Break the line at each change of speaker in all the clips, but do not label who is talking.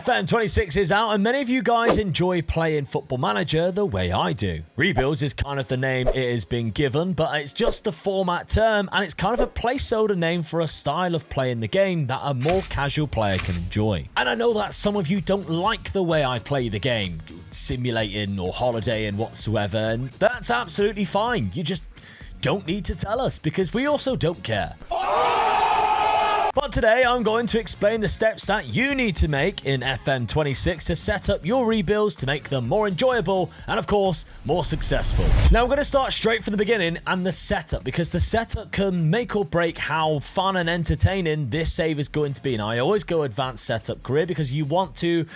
FM26 is out, and many of you guys enjoy playing Football Manager the way I do. Rebuilds is kind of the name it has been given, but it's just a format term, and it's kind of a placeholder name for a style of playing the game that a more casual player can enjoy. And I know that some of you don't like the way I play the game, simulating or holidaying whatsoever, and that's absolutely fine. You just don't need to tell us, because we also don't care. But today I'm going to explain the steps that you need to make in FM26 to set up your rebuilds to make them more enjoyable and, of course, more successful. Now we're going to start straight from the beginning and the setup, because the setup can make or break how fun and entertaining this save is going to be. And I always go advanced setup career because you want to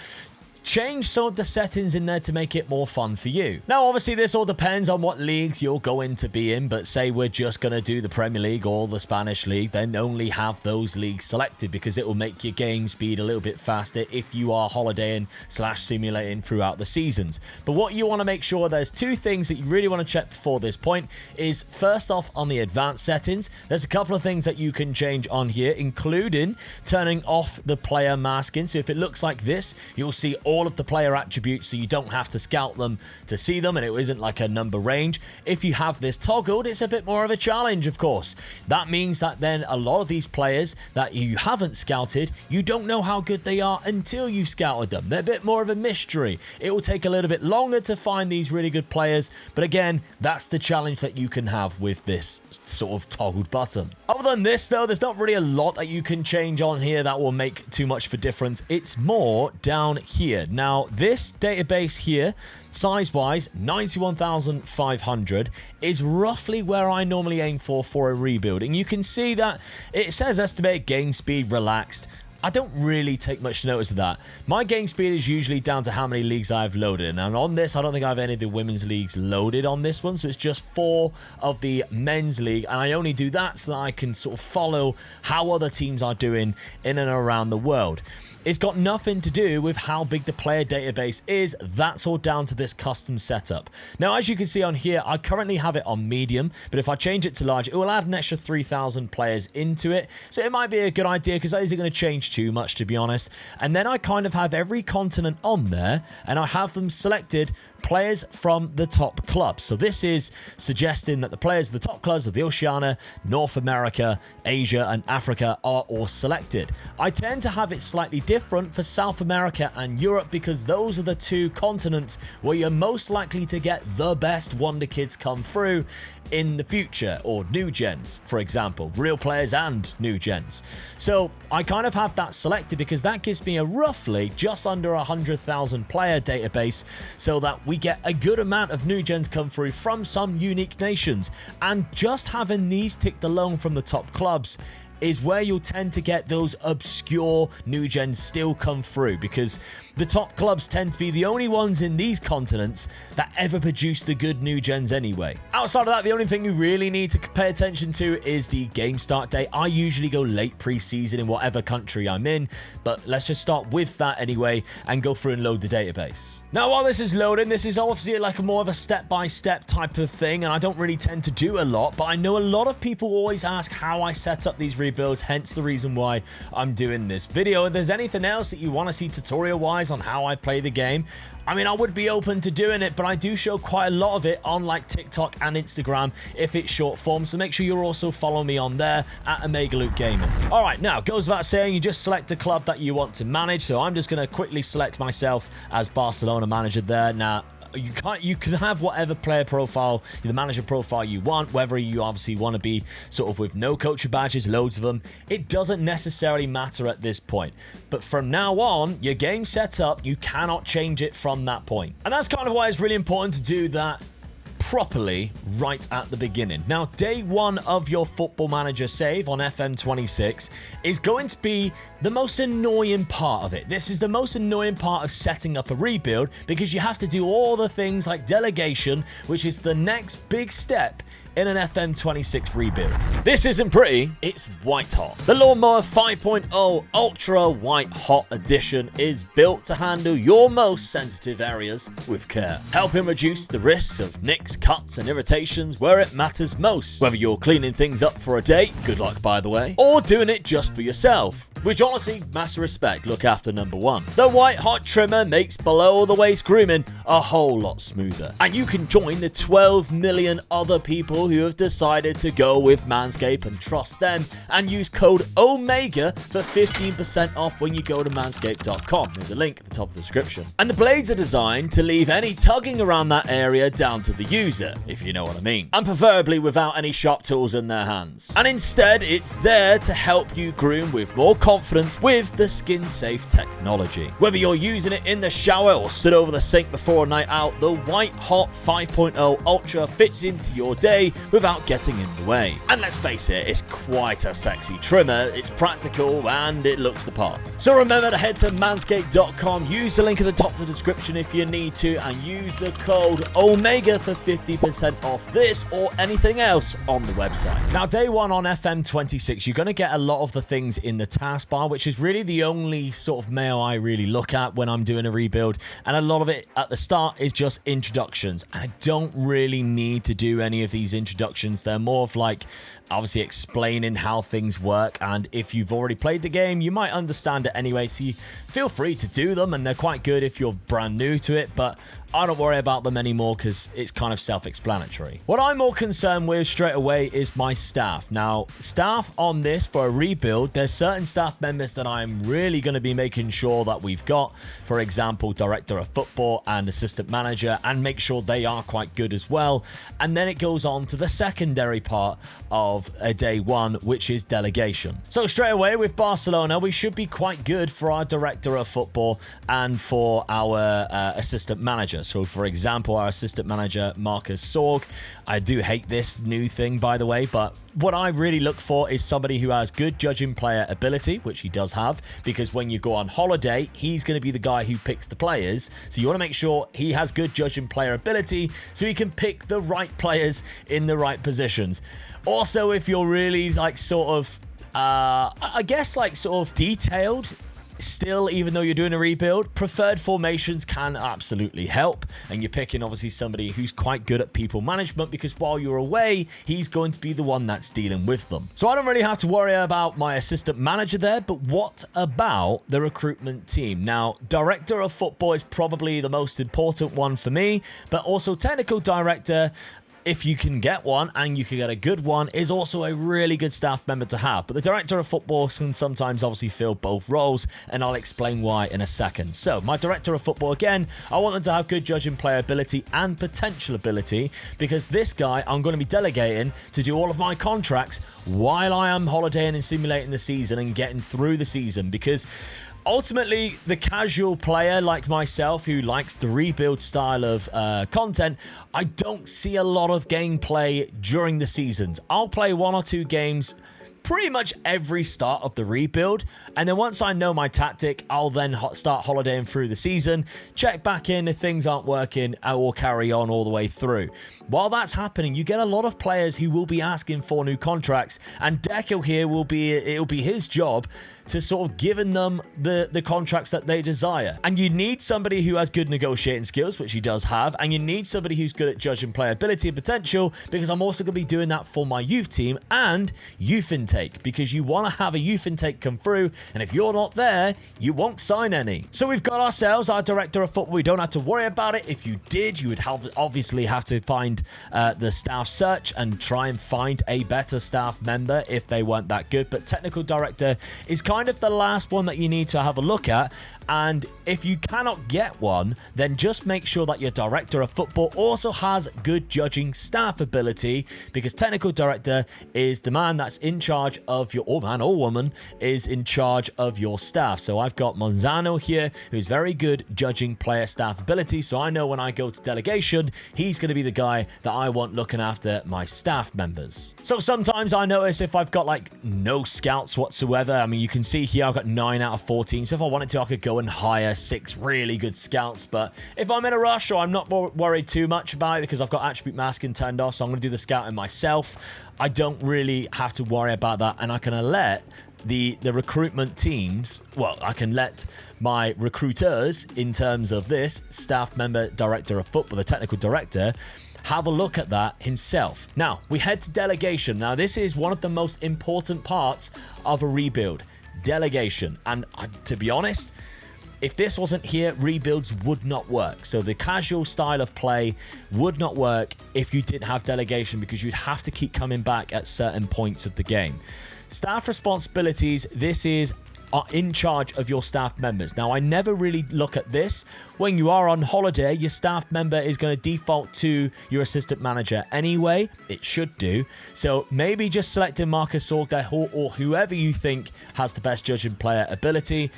change some of the settings in there to make it more fun for you. Now, obviously, this all depends on what leagues you're going to be in, but say we're just going to do the Premier League or the Spanish League, then only have those leagues selected, because it will make your game speed a little bit faster if you are holidaying / simulating throughout the seasons. But what you want to make sure, there's two things that you really want to check before this point is, first off, on the advanced settings, there's a couple of things that you can change on here, including turning off the player masking. So if it looks like this, you'll see all of the player attributes, so you don't have to scout them to see them, and it isn't like a number range. If you have this toggled, it's a bit more of a challenge, of course. That means that then a lot of these players that you haven't scouted, you don't know how good they are until you've scouted them. They're a bit more of a mystery. It will take a little bit longer to find these really good players, but again, that's the challenge that you can have with this sort of toggled button. Other than this, though, there's not really a lot that you can change on here that will make too much of a difference. It's more down here. Now, this database here, size-wise, 91,500, is roughly where I normally aim for a rebuild. And you can see that it says estimated game speed relaxed. I don't really take much notice of that. My game speed is usually down to how many leagues I've loaded. And on this, I don't think I have any of the women's leagues loaded on this one. So it's just 4 of the men's league. And I only do that so that I can sort of follow how other teams are doing in and around the world. It's got nothing to do with how big the player database is. That's all down to this custom setup. Now, as you can see on here, I currently have it on medium, but if I change it to large, it will add an extra 3,000 players into it. So it might be a good idea, because that isn't going to change too much, to be honest. And then I kind of have every continent on there, and I have them selected players from the top clubs. So this is suggesting that the players of the top clubs of the Oceania, North America, Asia, and Africa are all selected. I tend to have it slightly different for South America and Europe, because those are the two continents where you're most likely to get the best wonder kids come through in the future, or new gens, for example, real players and new gens. So I kind of have that selected because that gives me a roughly just under 100,000 player database, so that we get a good amount of new gens come through from some unique nations. And just having these ticked alone from the top clubs is where you'll tend to get those obscure new gens still come through, because the top clubs tend to be the only ones in these continents that ever produce the good new gens anyway. Outside of that, the only thing you really need to pay attention to is the game start date. I usually go late pre-season in whatever country I'm in, but let's just start with that anyway and go through and load the database. Now, while this is loading, this is obviously like a more of a step-by-step type of thing, and I don't really tend to do a lot, but I know a lot of people always ask how I set up these rebuilds, hence the reason why I'm doing this video. If there's anything else that you want to see tutorial-wise on how I play the game, I mean, I would be open to doing it, but I do show quite a lot of it on like TikTok and Instagram if it's short form, so make sure you're also following me on there at Omega Luke Gaming. All right, now, goes without saying, you just select the club that you want to manage, so I'm just going to quickly select myself as Barcelona manager there. Now, you can have whatever player profile, the manager profile you want, whether you obviously want to be sort of with no coacher badges, loads of them. It doesn't necessarily matter at this point. But from now on, your game set up, you cannot change it from that point. And that's kind of why it's really important to do that properly right at the beginning. Now, day 1 of your Football Manager save on FM26 is going to be the most annoying part of it. This is the most annoying part of setting up a rebuild, because you have to do all the things like delegation, which is the next big step in an FM26 rebuild. This isn't pretty, it's white hot. The Lawnmower 5.0 Ultra White Hot Edition is built to handle your most sensitive areas with care, helping reduce the risks of nicks, cuts and irritations where it matters most. Whether you're cleaning things up for a date, good luck by the way, or doing it just for yourself, which honestly, massive respect, look after number one. The White Hot trimmer makes below the waist grooming a whole lot smoother. And you can join the 12 million other people who have decided to go with Manscaped and trust them and use code OMEGA for 15% off when you go to manscaped.com. There's a link at the top of the description. And the blades are designed to leave any tugging around that area down to the user, if you know what I mean. And preferably without any sharp tools in their hands. And instead, it's there to help you groom with more confidence with the skin-safe technology. Whether you're using it in the shower or stood over the sink before a night out, the White Hot 5.0 Ultra fits into your day without getting in the way. And let's face it, it's quite a sexy trimmer, it's practical and it looks the part. So remember to head to manscaped.com, use the link at the top of the description if you need to, and use the code OMEGA for 50% off this or anything else on the website. Now, day one on FM26, you're going to get a lot of the things in the taskbar, which is really the only sort of mail I really look at when I'm doing a rebuild, and a lot of it at the start is just introductions. I don't really need to do any of these introductions. They're more of like obviously explaining how things work, and if you've already played the game you might understand it anyway, so you feel free to do them, and they're quite good if you're brand new to it, but I don't worry about them anymore because it's kind of self-explanatory. What I'm more concerned with straight away is my staff. Now, staff on this for a rebuild, there's certain staff members that I'm really going to be making sure that we've got. For example, director of football and assistant manager, and make sure they are quite good as well. And then it goes on to the secondary part of a day one, which is delegation. So straight away with Barcelona, we should be quite good for our director of football and for our assistant manager. So for example, our assistant manager, Marcus Sorg, I do hate this new thing, by the way, but what I really look for is somebody who has good judging player ability, which he does have, because when you go on holiday, he's going to be the guy who picks the players. So you want to make sure he has good judging player ability so he can pick the right players in the right positions. Also, if you're really like sort of, I guess like sort of detailed, still, even though you're doing a rebuild, preferred formations can absolutely help, and you're picking obviously somebody who's quite good at people management, because while you're away he's going to be the one that's dealing with them. So I don't really have to worry about my assistant manager there. But what about the recruitment team? Now, director of football is probably the most important one for me, but also technical director, if you can get one, and you can get a good one, is also a really good staff member to have. But the director of football can sometimes obviously fill both roles, and I'll explain why in a second. So my director of football, again, I want them to have good judging player ability and potential ability, because this guy I'm going to be delegating to do all of my contracts while I am holidaying and simulating the season and getting through the season, because ultimately, the casual player like myself who likes the rebuild style of content, I don't see a lot of gameplay during the seasons. I'll play one or two games pretty much every start of the rebuild, and then once I know my tactic, I'll then start holidaying through the season, check back in if things aren't working, I will carry on all the way through. While that's happening, you get a lot of players who will be asking for new contracts, and Deco here it'll be his job to sort of giving them the contracts that they desire. And you need somebody who has good negotiating skills, which he does have, and you need somebody who's good at judging player ability and potential, because I'm also going to be doing that for my youth team and youth intake, because you want to have a youth intake come through, and if you're not there, you won't sign any. So we've got ourselves our director of football. We don't have to worry about it. If you did, you would obviously have to find the staff search and try and find a better staff member if they weren't that good. But technical director is kind of the last one that you need to have a look at. And if you cannot get one, then just make sure that your director of football also has good judging staff ability, because technical director is the man that's in charge of your, or man or woman is in charge of your staff. So I've got Monzano here, who's very good judging player staff ability. So I know when I go to delegation, he's going to be the guy that I want looking after my staff members. So sometimes I notice if I've got like no scouts whatsoever, I mean, you can see here I've got 9 out of 14. So if I wanted to, I could go go and hire 6 really good scouts. But if I'm in a rush or I'm not worried too much about it because I've got attribute masking turned off, so I'm going to do the scouting myself, I don't really have to worry about that, and I can let the recruitment teams, well, I can let my recruiters, in terms of this staff member, director of football, the technical director, have a look at that himself. Now, we head to delegation. Now, this is one of the most important parts of a rebuild, delegation. And to be honest, if this wasn't here, rebuilds would not work. So the casual style of play would not work if you didn't have delegation, because you'd have to keep coming back at certain points of the game. Staff responsibilities, this is in charge of your staff members. Now, I never really look at this. When you are on holiday, your staff member is going to default to your assistant manager anyway. It should do. So maybe just selecting Marcus Sorg or whoever you think has the best judging player ability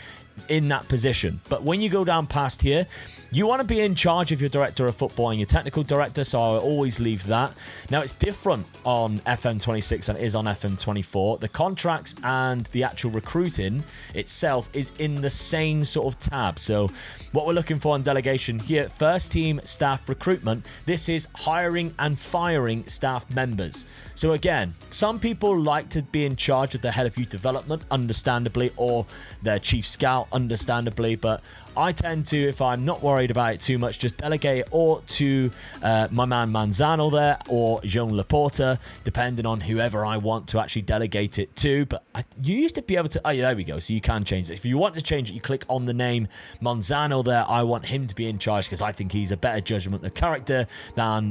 in that position. But when you go down past here, you want to be in charge of your director of football and your technical director, so I always leave that. Now, it's different on FM26 than it is on FM24. The contracts and the actual recruiting itself is in the same sort of tab. So what we're looking for on delegation here, first team staff recruitment, this is hiring and firing staff members. So again, some people like to be in charge of the head of youth development, understandably, or their chief scout, understandably, but I tend to, if I'm not worried about it too much, just delegate it or to my man Manzano there, or Jean Laporta, depending on whoever I want to actually delegate it to. But you used to be able to, oh yeah, there we go, so you can change it. If you want to change it, you click on the name Manzano there. I want him to be in charge because I think he's a better judgment of character than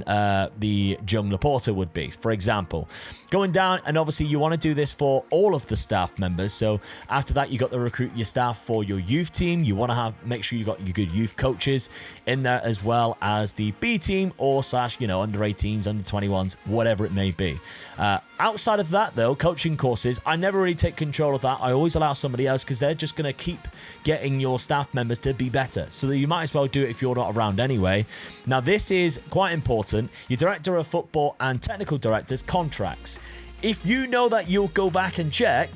the Jean Laporta would be, for example. Going down, and obviously you want to do this for all of the staff members. So after that, you got to recruit your staff for your youth team. You want to make sure you got your good youth coaches in there, as well as the B team or / under 18s, under 21s, whatever it may be. Outside of that, though, coaching courses, I never really take control of that. I always allow somebody else, because they're just going to keep getting your staff members to be better. So that you might as well do it if you're not around anyway. Now, this is quite important. Your director of football and technical directors contracts. If you know that you'll go back and check,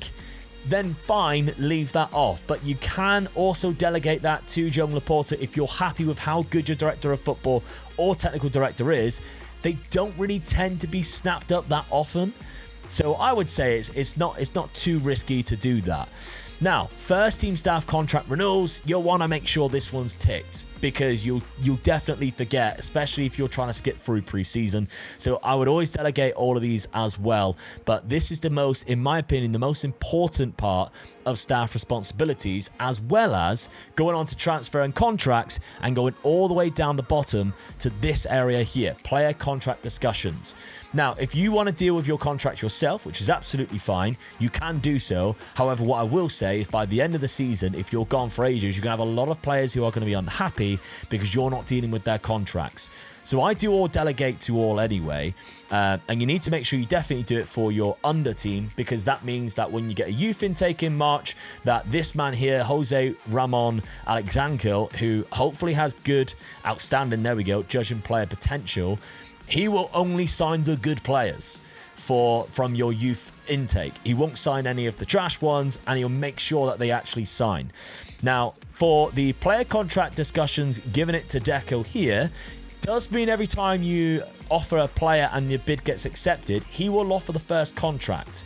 then fine, leave that off. But you can also delegate that to Jean Laporta if you're happy with how good your director of football or technical director is. They don't really tend to be snapped up that often. So I would say it's not too risky to do that. Now, first team staff contract renewals, you'll want to make sure this one's ticked, because you'll definitely forget, especially if you're trying to skip through preseason. So I would always delegate all of these as well. But this is in my opinion, the most important part of staff responsibilities, as well as going on to transfer and contracts and going all the way down the bottom to this area here, player contract discussions. Now, if you want to deal with your contract yourself, which is absolutely fine, you can do so. However, what I will say is by the end of the season, if you're gone for ages, you're going to have a lot of players who are going to be unhappy because you're not dealing with their contracts. So I do all delegate to all anyway. And you need to make sure you definitely do it for your under team, because that means that when you get a youth intake in March, that this man here, Jose Ramon Alexanquil, who hopefully has good, outstanding, there we go, judging player potential, he will only sign the good players from your youth intake. He won't sign any of the trash ones, and he'll make sure that they actually sign. Now, for the player contract discussions, giving it to Deco here, does mean every time you offer a player and your bid gets accepted, he will offer the first contract.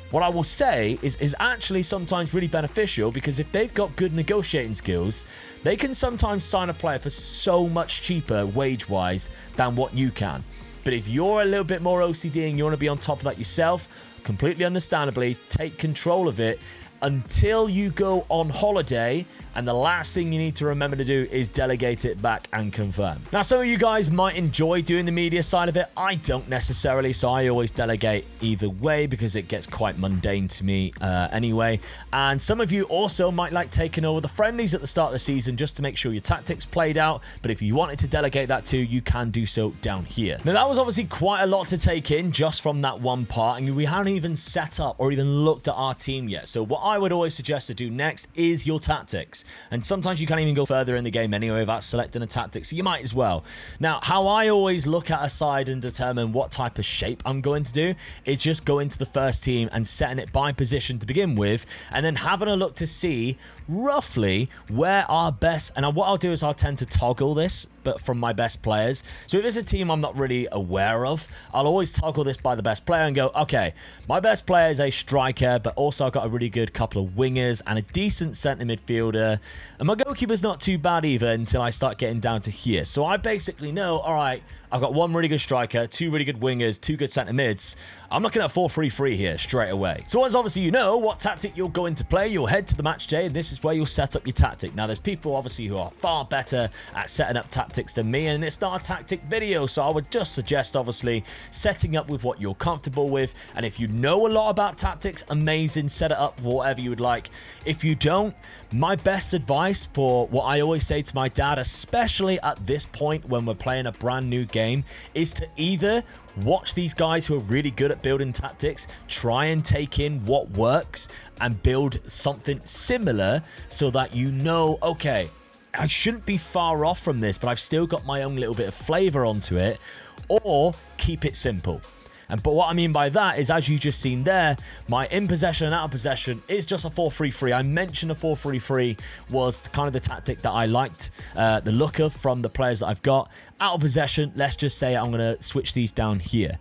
What I will say is actually sometimes really beneficial, because if they've got good negotiating skills, they can sometimes sign a player for so much cheaper wage-wise than what you can. But if you're a little bit more OCD and you want to be on top of that yourself, completely understandably, take control of it until you go on holiday, and the last thing you need to remember to do is delegate it back and confirm. Now, some of you guys might enjoy doing the media side of it. I don't necessarily, so I always delegate either way because it gets quite mundane to me anyway. And some of you also might like taking over the friendlies at the start of the season just to make sure your tactics played out. But if you wanted to delegate that too, you can do so down here. Now, that was obviously quite a lot to take in just from that one part, and we haven't even set up or even looked at our team yet. So what I I would always suggest to do next is your tactics. And sometimes you can't even go further in the game anyway without selecting a tactic, so you might as well. Now, how I always look at a side and determine what type of shape I'm going to do is just go into the first team and setting it by position to begin with, and then having a look to see roughly where our best, and what I'll do is I'll tend to toggle this, but from my best players. So if there's a team I'm not really aware of, I'll always toggle this by the best player and go, okay, my best player is a striker, but also I've got a really good couple of wingers and a decent centre midfielder, and my goalkeeper's not too bad either until I start getting down to here. So I basically know, all right, I've got one really good striker, two really good wingers, two good centre mids. I'm looking at 4-3-3 here straight away. So once obviously you know what tactic you're going to play, you'll head to the match day, and this is where you'll set up your tactic. Now, there's people obviously who are far better at setting up tactics than me, and it's not a tactic video, so I would just suggest obviously setting up with what you're comfortable with. And if you know a lot about tactics, amazing, set it up for whatever you would like. If you don't, my best advice for what I always say to my dad, especially at this point when we're playing a brand new game, is to either watch these guys who are really good at building tactics, try and take in what works and build something similar so that you know, okay, I shouldn't be far off from this, but I've still got my own little bit of flavor onto it, or keep it simple. But what I mean by that is, as you just seen there, my in possession and out of possession is just a 4-3-3. I mentioned a 4-3-3 was kind of the tactic that I liked the look of from the players that I've got. Out of possession, let's just say I'm going to switch these down here.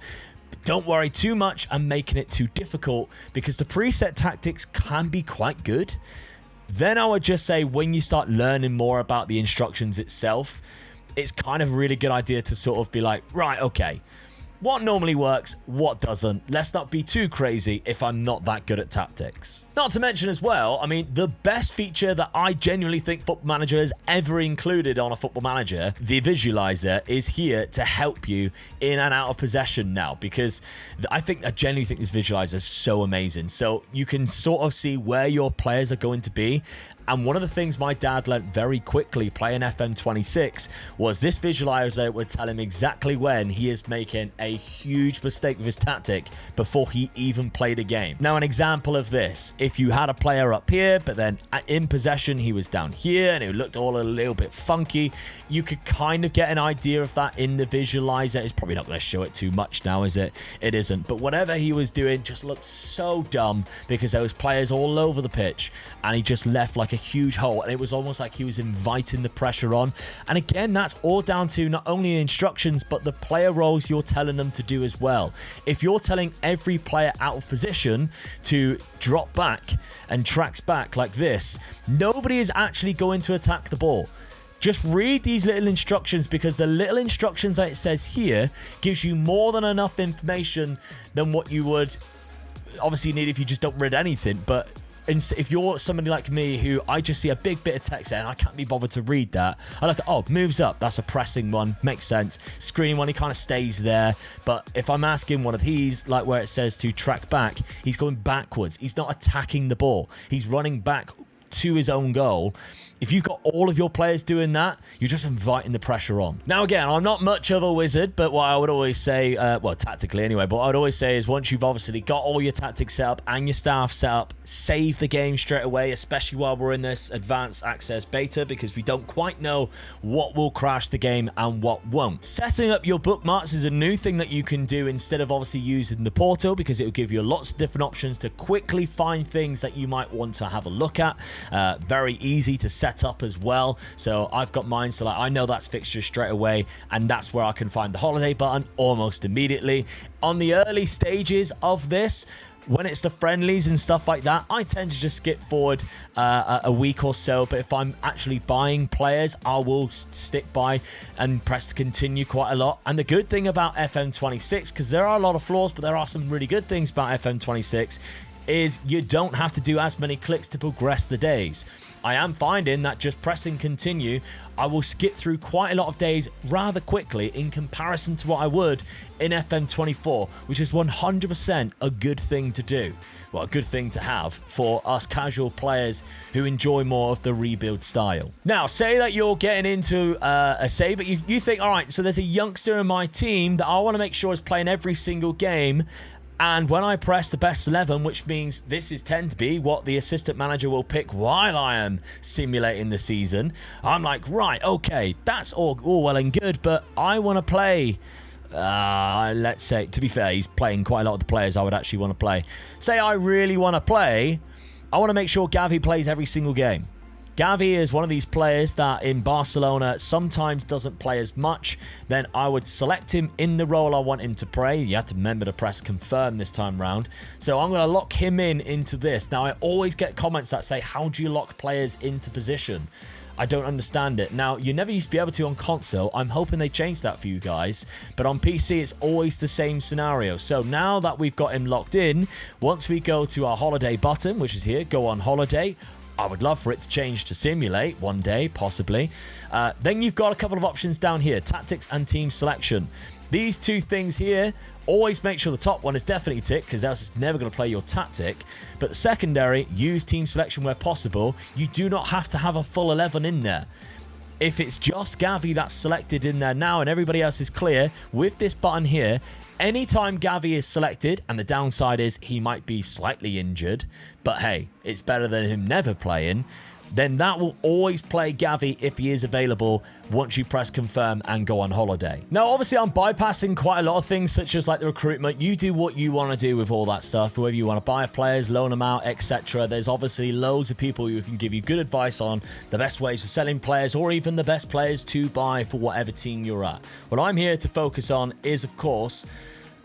But don't worry too much and making it too difficult, because the preset tactics can be quite good. Then I would just say, when you start learning more about the instructions itself, it's kind of a really good idea to sort of be like, right, okay, what normally works, what doesn't. Let's not be too crazy if I'm not that good at tactics. Not to mention as well, I mean, the best feature that I genuinely think Football Manager has ever included on a Football Manager, the visualizer, is here to help you in and out of possession now, because I genuinely think this visualizer is so amazing. So you can sort of see where your players are going to be. And one of the things my dad learned very quickly playing FM26 was this visualizer would tell him exactly when he is making a huge mistake with his tactic before he even played a game. Now, an example of this, if you had a player up here, but then in possession, he was down here and it looked all a little bit funky, you could kind of get an idea of that in the visualizer. It's probably not going to show it too much now, is it? It isn't. But whatever he was doing just looked so dumb because there was players all over the pitch and he just left like a huge hole, and it was almost like he was inviting the pressure on. And again, that's all down to not only the instructions but the player roles you're telling them to do as well. If you're telling every player out of position to drop back and tracks back like this, nobody is actually going to attack the ball. Just read these little instructions, because the little instructions that it says here gives you more than enough information than what you would obviously need if you just don't read anything. But if you're somebody like me who I just see a big bit of text there and I can't be bothered to read that, I look at, oh, moves up, that's a pressing one, makes sense. Screening one, he kind of stays there. But if I'm asking one of these, like where it says to track back, he's going backwards. He's not attacking the ball. He's running back to his own goal. If you've got all of your players doing that, you're just inviting the pressure on. Now, again, I'm not much of a wizard, but what I would always say, well, tactically anyway, but what I'd always say is once you've obviously got all your tactics set up and your staff set up, save the game straight away, especially while we're in this advanced access beta, because we don't quite know what will crash the game and what won't. Setting up your bookmarks is a new thing that you can do instead of obviously using the portal, because it will give you lots of different options to quickly find things that you might want to have a look at. Very easy to set up as well. So I've got mine, so like I know that's fixtures straight away, and that's where I can find the holiday button almost immediately. On the early stages of this, when it's the friendlies and stuff like that, I tend to just skip forward a week or so. But if I'm actually buying players, I will stick by and press continue quite a lot. And the good thing about FM26, because there are a lot of flaws, but there are some really good things about FM26, is you don't have to do as many clicks to progress the days. I am finding that just pressing continue, I will skip through quite a lot of days rather quickly in comparison to what I would in FM24, which is 100% a good thing to do. Well, a good thing to have for us casual players who enjoy more of the rebuild style. Now, say that you're getting into a save, but you think, all right, so there's a youngster in my team that I want to make sure is playing every single game, And when I press the best 11, which means this is tend to be what the assistant manager will pick while I am simulating the season, I'm like, right, okay, that's all well and good, but I want to play. Let's say, to be fair, he's playing quite a lot of the players I would actually want to play. Say I really want to play, I want to make sure Gavi plays every single game. Gavi is one of these players that in Barcelona sometimes doesn't play as much. Then I would select him in the role I want him to play. You have to remember to press confirm this time round. So I'm going to lock him into this. Now, I always get comments that say, how do you lock players into position? I don't understand it. Now, you never used to be able to on console. I'm hoping they change that for you guys. But on PC, it's always the same scenario. So now that we've got him locked in, once we go to our holiday button, which is here, go on holiday, I would love for it to change to simulate one day, possibly. Then you've got a couple of options down here, tactics and team selection. These two things here, always make sure the top one is definitely ticked, because else it's never going to play your tactic. But the secondary, use team selection where possible. You do not have to have a full 11 in there. If it's just Gavi that's selected in there now and everybody else is clear, with this button here, anytime Gavi is selected, and the downside is he might be slightly injured, but hey, it's better than him never playing, then that will always play Gavi if he is available once you press confirm and go on holiday. Now, obviously, I'm bypassing quite a lot of things, such as like the recruitment. You do what you want to do with all that stuff, whether you want to buy players, loan them out, etc. There's obviously loads of people who can give you good advice on the best ways of selling players, or even the best players to buy for whatever team you're at. What I'm here to focus on is, of course,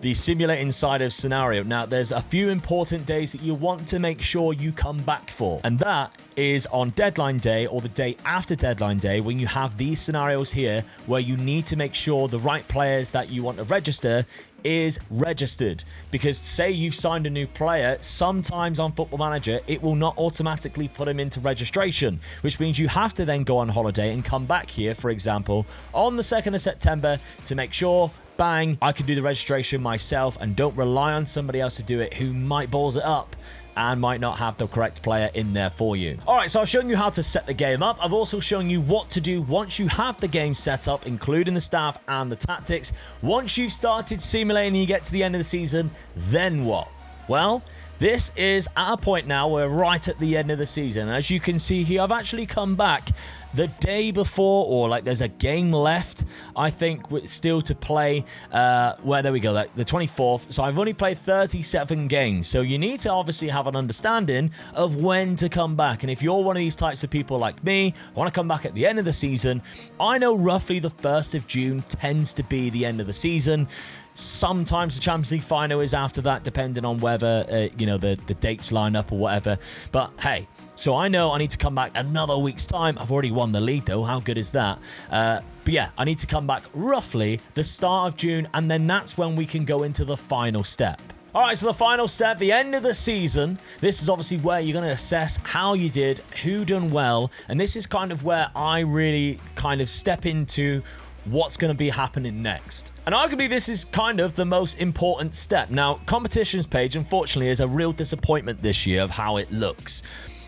the simulating side of scenario. Now, there's a few important days that you want to make sure you come back for, and that is on deadline day or the day after deadline day, when you have these scenarios here where you need to make sure the right players that you want to register is registered. Because say you've signed a new player, sometimes on Football Manager it will not automatically put him into registration, which means you have to then go on holiday and come back here, for example, on the 2nd of September to make sure, bang, I can do the registration myself and don't rely on somebody else to do it who might balls it up and might not have the correct player in there for you. Alright, so I've shown you how to set the game up. I've also shown you what to do once you have the game set up, including the staff and the tactics. Once you've started simulating and you get to the end of the season, then what? Well, this is at a point now where we're right at the end of the season. As you can see here, I've actually come back the day before, or like there's a game left, I think, still to play, where, there we go, like the 24th. So I've only played 37 games. So you need to obviously have an understanding of when to come back. And if you're one of these types of people like me, I want to come back at the end of the season, I know roughly the 1st of June tends to be the end of the season. Sometimes the Champions League final is after that, depending on whether, the dates line up or whatever. But hey, so I know I need to come back another week's time. I've already won the league, though. How good is that? But yeah, I need to come back roughly the start of June, and then that's when we can go into the final step. All right, so the final step, the end of the season. This is obviously where you're going to assess how you did, who done well, and this is kind of where I really kind of step into what's going to be happening next. And arguably this is kind of the most important step. Now, competitions page, unfortunately, is a real disappointment this year of how it looks.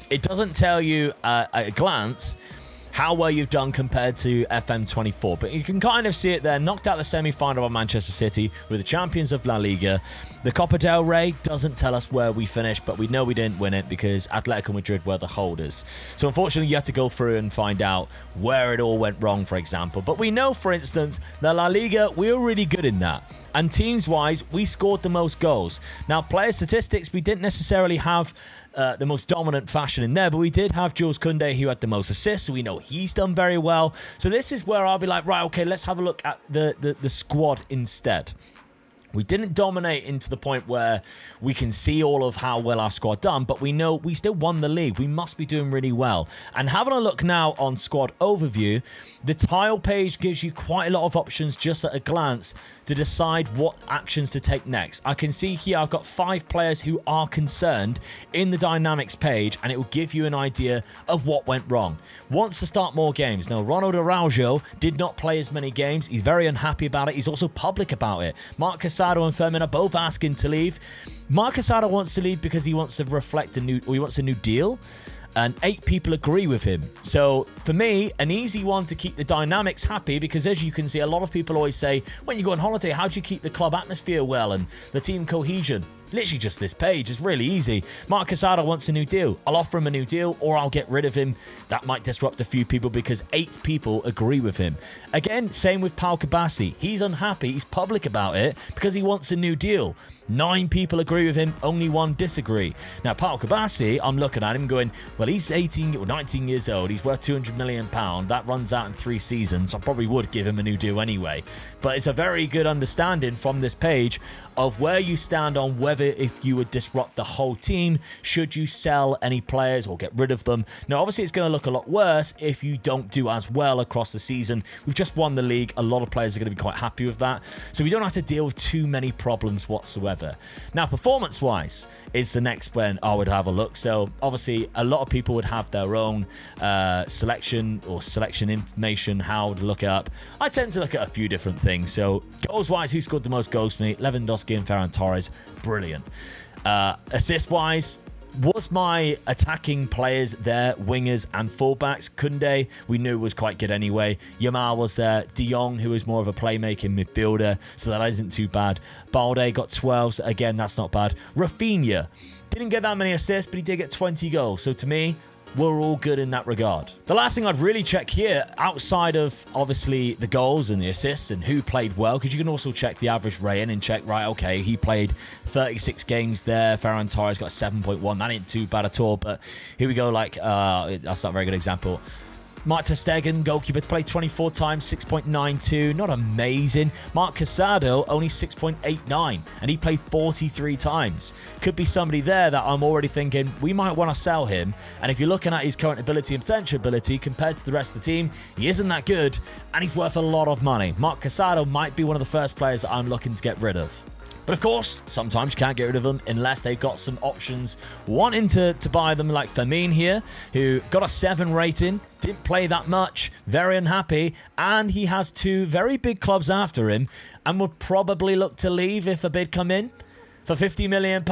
It doesn't tell you at a glance how well you've done compared to FM24, but you can kind of see it there. Knocked out the semi-final of Manchester City with the champions of La Liga. The Copa del Rey doesn't tell us where we finished, but we know we didn't win it because Atletico Madrid were the holders. So unfortunately, you have to go through and find out where it all went wrong, for example. But we know, for instance, the La Liga, we were really good in that. And teams-wise, we scored the most goals. Now, player statistics, we didn't necessarily have the most dominant fashion in there, but we did have Jules Koundé, who had the most assists, so we know he's done very well. So this is where I'll be like, right, okay, let's have a look at the squad instead. We didn't dominate into the point where we can see all of how well our squad done, but we know we still won the league. We must be doing really well. And having a look now on squad overview, the tile page gives you quite a lot of options just at a glance to decide what actions to take next. I can see here I've got 5 players who are concerned in the dynamics page, and it will give you an idea of what went wrong. Wants to start more games. Now, Ronald Araujo did not play as many games. He's very unhappy about it. He's also public about it. Marc Casado and Fermin are both asking to leave. Marc Casado wants to leave because he wants to reflect he wants a new deal. and 8 people agree with him. So for me, an easy one to keep the dynamics happy, because as you can see, a lot of people always say, when you go on holiday, how do you keep the club atmosphere well and the team cohesion? Literally just this page. It's really easy. Mark Casado wants a new deal. I'll offer him a new deal, or I'll get rid of him. That might disrupt a few people because 8 people agree with him. Again, same with Pau Kabasi. He's unhappy. He's public about it because he wants a new deal. 9 people agree with him, only 1 disagree. Now, Pau Kabasi, I'm looking at him going, well, he's 18 or 19 years old. He's worth £200 million. That runs out in 3 seasons. I probably would give him a new deal anyway. But it's a very good understanding from this page of where you stand on whether if you would disrupt the whole team, should you sell any players or get rid of them. Now, obviously, it's going to look a lot worse if you don't do as well across the season. We've just won the league. A lot of players are going to be quite happy with that. So we don't have to deal with too many problems whatsoever. Now, performance-wise is the next when I would have a look. So obviously, a lot of people would have their own selection information, how to look it up. I tend to look at a few different things. So goals-wise, who scored the most goals for me? Lewandowski and Ferran Torres. Brilliant. Assist-wise, was my attacking players there, wingers and fullbacks? Koundé, we knew was quite good anyway. Yamal was there. De Jong, who was more of a playmaking midfielder, so that isn't too bad. Balde got 12, so again, that's not bad. Rafinha didn't get that many assists, but he did get 20 goals. So to me, we're all good in that regard. The last thing I'd really check here, outside of obviously the goals and the assists and who played well, because you can also check the average rating and check, right, okay, he played 36 games there. Ferran Torres got 7.1. That ain't too bad at all. But here we go, like, that's not a very good example. Mark ter Stegen, goalkeeper, played 24 times, 6.92. Not amazing. Mark Casado, only 6.89. And he played 43 times. Could be somebody there that I'm already thinking, we might want to sell him. And if you're looking at his current ability and potential ability compared to the rest of the team, he isn't that good. And he's worth a lot of money. Mark Casado might be one of the first players that I'm looking to get rid of. But of course, sometimes you can't get rid of them unless they've got some options wanting to buy them, like Fermin here, who got a 7 rating, didn't play that much, very unhappy, and he has 2 very big clubs after him and would probably look to leave if a bid come in. For £50 million,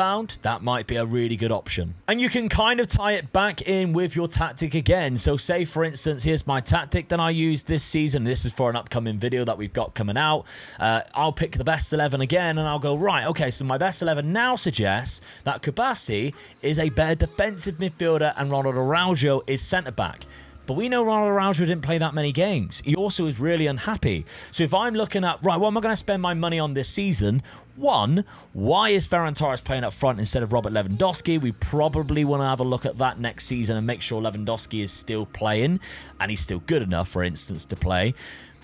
that might be a really good option. And you can kind of tie it back in with your tactic again. So say, for instance, here's my tactic that I use this season. This is for an upcoming video that we've got coming out. I'll pick the best 11 again, and I'll go, right, okay, so my best 11 now suggests that Kabasi is a better defensive midfielder and Ronald Araujo is centre-back. But we know Ronald Araujo didn't play that many games. He also is really unhappy. So if I'm looking at, right, what am I going to spend my money on this season? 1, why is Ferran Torres playing up front instead of Robert Lewandowski? We probably want to have a look at that next season and make sure Lewandowski is still playing and he's still good enough, for instance, to play.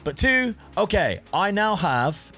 But 2, okay, I now have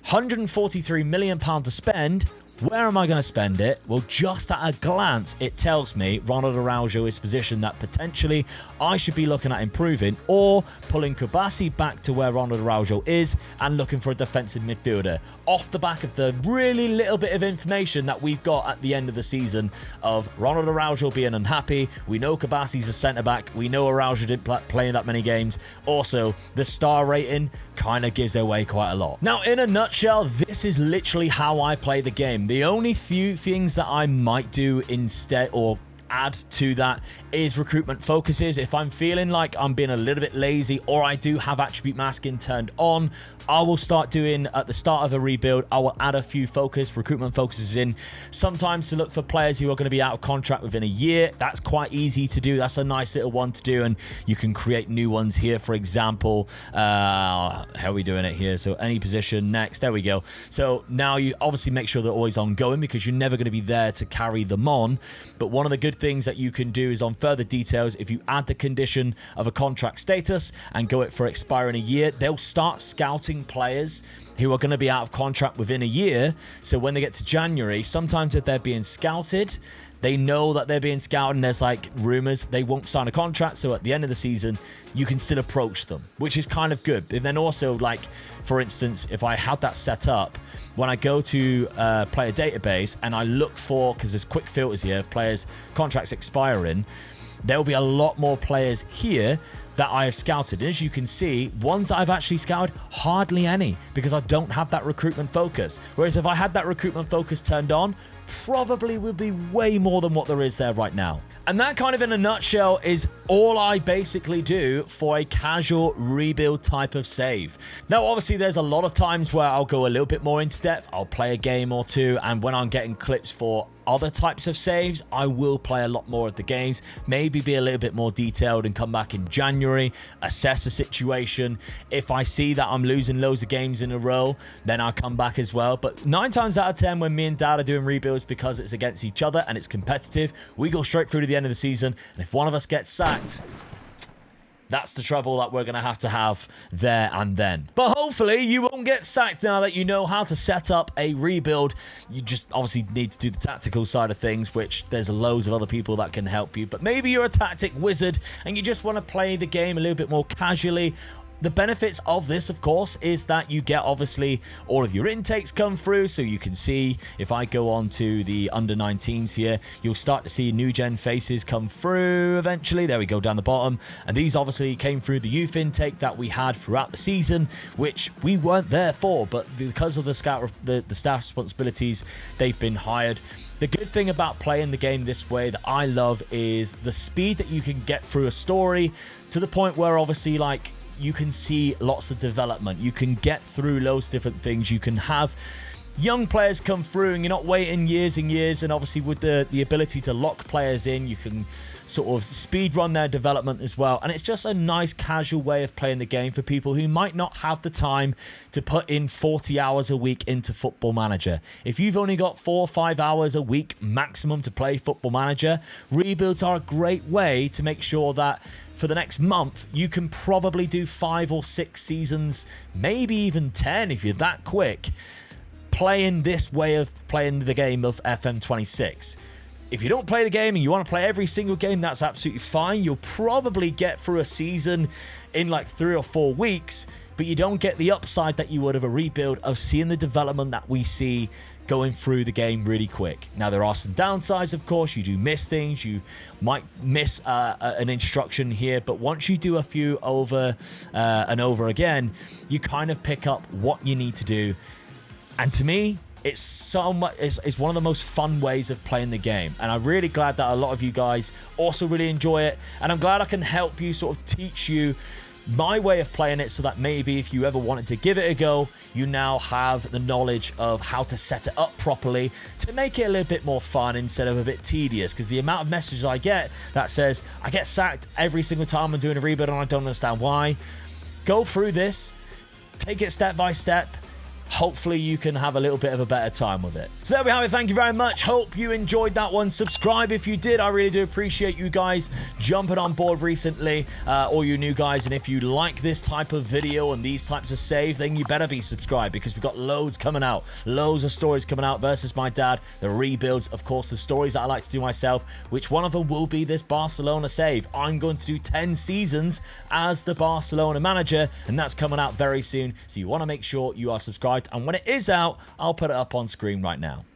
£143 million to spend. Where am I going to spend it? Well, just at a glance, it tells me Ronald Araujo is positioned that potentially I should be looking at improving or pulling Kabasi back to where Ronald Araujo is and looking for a defensive midfielder. Off the back of the really little bit of information that we've got at the end of the season of Ronald Araujo being unhappy. We know Kabasi's a centre-back. We know Araujo didn't play in that many games. Also, the star rating kind of gives away quite a lot. Now, in a nutshell, this is literally how I play the game. The only few things that I might do instead or add to that is recruitment focuses. If I'm feeling like I'm being a little bit lazy or I do have attribute masking turned on, I will start doing at the start of a rebuild, I will add a few recruitment focuses in, sometimes to look for players who are going to be out of contract within a year. That's quite easy to do. That's a nice little one to do, and you can create new ones here. For example, how are we doing it here? So any position next, there we go. So now you obviously make sure they're always ongoing because you're never going to be there to carry them on. But one of the good things that you can do is on further details, if you add the condition of a contract status and go it for expire in a year, they'll start scouting players who are going to be out of contract within a year. So when they get to January, sometimes if they're being scouted, they know that they're being scouted and there's like rumors they won't sign a contract. So at the end of the season, you can still approach them, which is kind of good. And then also, like, for instance, if I had that set up, when I go to player database and I look for, because there's quick filters here of players contracts expiring, there'll be a lot more players here that I have scouted. And as you can see, ones I've actually scouted, hardly any, because I don't have that recruitment focus. Whereas if I had that recruitment focus turned on, probably would be way more than what there is there right now. And that kind of in a nutshell is all I basically do for a casual rebuild type of save. Now, obviously, there's a lot of times where I'll go a little bit more into depth. I'll play a game or two, and when I'm getting clips for other types of saves, I will play a lot more of the games, maybe be a little bit more detailed and come back in January, assess the situation. If I see that I'm losing loads of games in a row, then I'll come back as well. But 9 times out of 10, when me and Dad are doing rebuilds because it's against each other and it's competitive, we go straight through to the end of the season. And if one of us gets sacked, that's the trouble that we're going to have there and then. But hopefully you won't get sacked now that you know how to set up a rebuild. You just obviously need to do the tactical side of things, which there's loads of other people that can help you. But maybe you're a tactic wizard and you just want to play the game a little bit more casually. The benefits of this, of course, is that you get obviously all of your intakes come through, so you can see if I go on to the under 19s here, you'll start to see new gen faces come through eventually. There we go, down the bottom, and these obviously came through the youth intake that we had throughout the season, which we weren't there for, but because of the staff responsibilities, they've been hired. The good thing about playing the game this way that I love is the speed that you can get through a story, to the point where obviously like you can see lots of development. You can get through loads of different things. You can have young players come through and you're not waiting years and years. And obviously with the ability to lock players in, you can sort of speed run their development as well. And it's just a nice casual way of playing the game for people who might not have the time to put in 40 hours a week into Football Manager. If you've only got 4 or 5 hours a week maximum to play Football Manager, rebuilds are a great way to make sure that for the next month, you can probably do 5 or 6 seasons, maybe even 10 if you're that quick, playing this way of playing the game of FM26. If you don't play the game and you want to play every single game, that's absolutely fine. You'll probably get through a season in like 3 or 4 weeks, but you don't get the upside that you would of a rebuild of seeing the development that we see going through the game really quick. Now, there are some downsides, of course. You do miss things. You might miss an instruction here, but once you do a few over and over again, you kind of pick up what you need to do. And to me, it's so much. It's one of the most fun ways of playing the game, and I'm really glad that a lot of you guys also really enjoy it. And I'm glad I can help you, sort of teach you my way of playing it, so that maybe if you ever wanted to give it a go, you now have the knowledge of how to set it up properly to make it a little bit more fun instead of a bit tedious. Because the amount of messages I get that says I get sacked every single time I'm doing a rebuild and I don't understand why. Go through this, take it step by step. Hopefully you can have a little bit of a better time with it. So there we have it. Thank you very much. Hope you enjoyed that one. Subscribe if you did. I really do appreciate you guys jumping on board recently, all you new guys. And if you like this type of video and these types of save, then you better be subscribed, because we've got loads coming out. Loads of stories coming out versus my dad. The rebuilds, of course, the stories that I like to do myself, which one of them will be this Barcelona save. I'm going to do 10 seasons as the Barcelona manager, and that's coming out very soon. So you want to make sure you are subscribed. And when it is out, I'll put it up on screen right now.